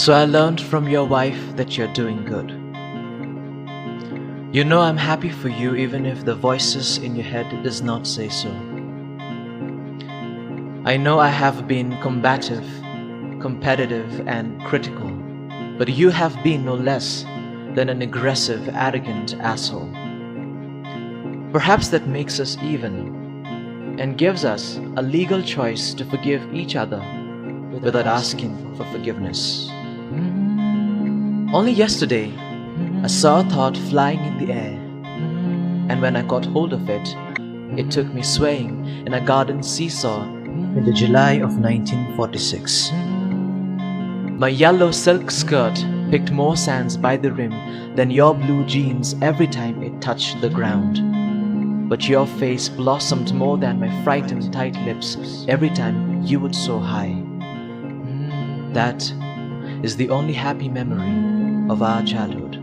So I learned from your wife that you're doing good. You know I'm happy for you even if the voices in your head does not say so. I know I have been combative, competitive and critical, but you have been no less than an aggressive, arrogant asshole. Perhaps that makes us even and gives us a legal choice to forgive each other without asking for forgiveness. Only yesterday, I saw a thought flying in the air, and when I caught hold of it, it took me swaying in a garden seesaw in the July of 1946. My yellow silk skirt picked more sands by the rim than your blue jeans every time it touched the ground. But your face blossomed more than my frightened tight lips every time you would soar high. That is the only happy memory of our childhood.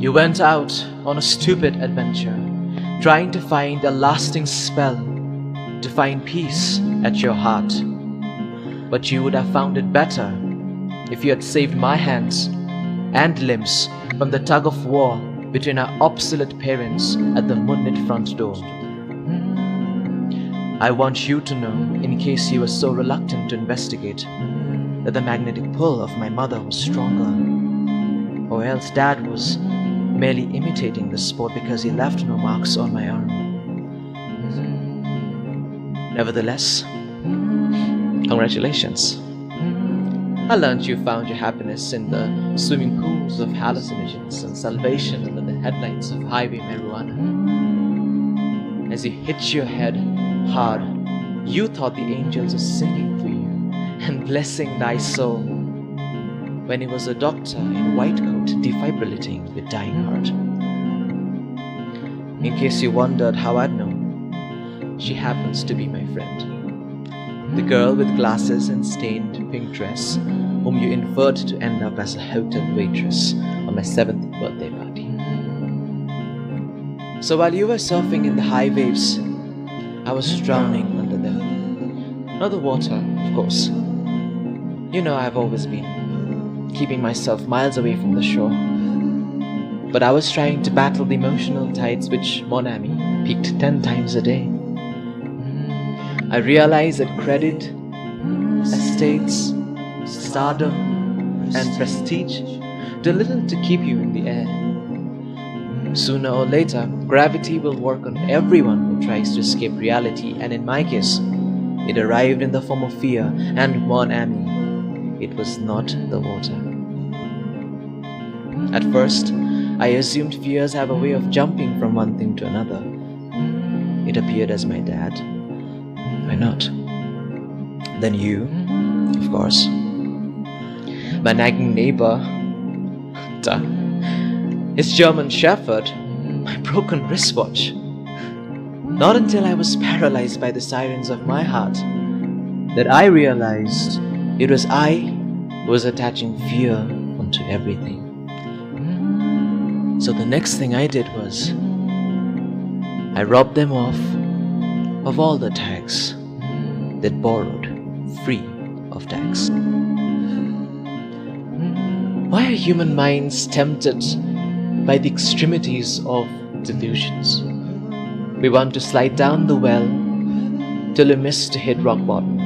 You went out on a stupid adventure, trying to find a lasting spell, to find peace at your heart. But you would have found it better if you had saved my hands and limbs from the tug of war between our obsolete parents at the moonlit front door. I want you to know, in case you were so reluctant to investigate, that the magnetic pull of my mother was stronger, or else Dad was merely imitating the sport because he left no marks on my arm. Nevertheless, congratulations. I learned you found your happiness in the swimming pools of hallucinogens and salvation under the headlights of highway marijuana. As you hit your head hard, you thought the angels were singing for you and blessing thy soul, when it was a doctor in white coat defibrillating your dying heart. In case you wondered how I'd know, she happens to be my friend, the girl with glasses and stained pink dress whom you inferred to end up as a hotel waitress on my 7th birthday party. So while you were surfing in the high waves, I was drowning under them. Not the water, of course. You know I've always been keeping myself miles away from the shore. But I was trying to battle the emotional tides which, mon ami, peaked 10 times a day. I realized that credit, estates, stardom, and prestige do little to keep you in the air. Sooner or later, gravity will work on everyone who tries to escape reality, and in my case, it arrived in the form of fear, and mon ami, it was not the water. At first, I assumed fears have a way of jumping from one thing to another. It appeared as my dad. Why not? Then you, of course. My nagging neighbor, duh. His German Shepherd, my broken wristwatch. Not until I was paralyzed by the sirens of my heart that I realized it was I who was attaching fear onto everything. So the next thing I did was I robbed them of all the tags that borrowed free of tax. Why are human minds tempted by the extremities of delusions? We want to slide down the well till we miss to hit rock bottom,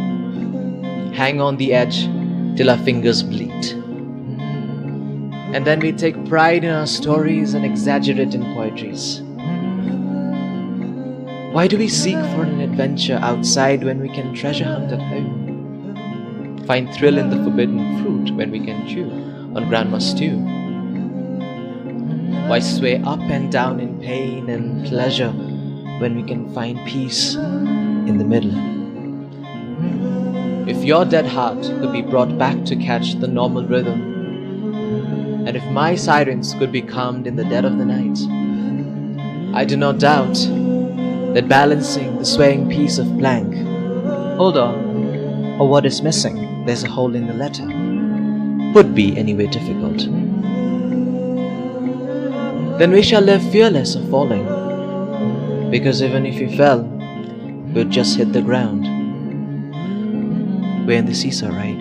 hang on the edge till our fingers bleed, and then we take pride in our stories and exaggerate in poetries. Why do we seek for an adventure outside when we can treasure hunt at home? Find thrill in the forbidden fruit when we can chew on grandma's stew? Why sway up and down in pain and pleasure when we can find peace in the middle? If your dead heart could be brought back to catch the normal rhythm, and if my sirens could be calmed in the dead of the night, I do not doubt that balancing the swaying piece of blank, hold on, or what is missing, there's a hole in the letter, would be anyway difficult. Then we shall live fearless of falling, because even if we fell, we'd just hit the ground. We're in the seesaw, right?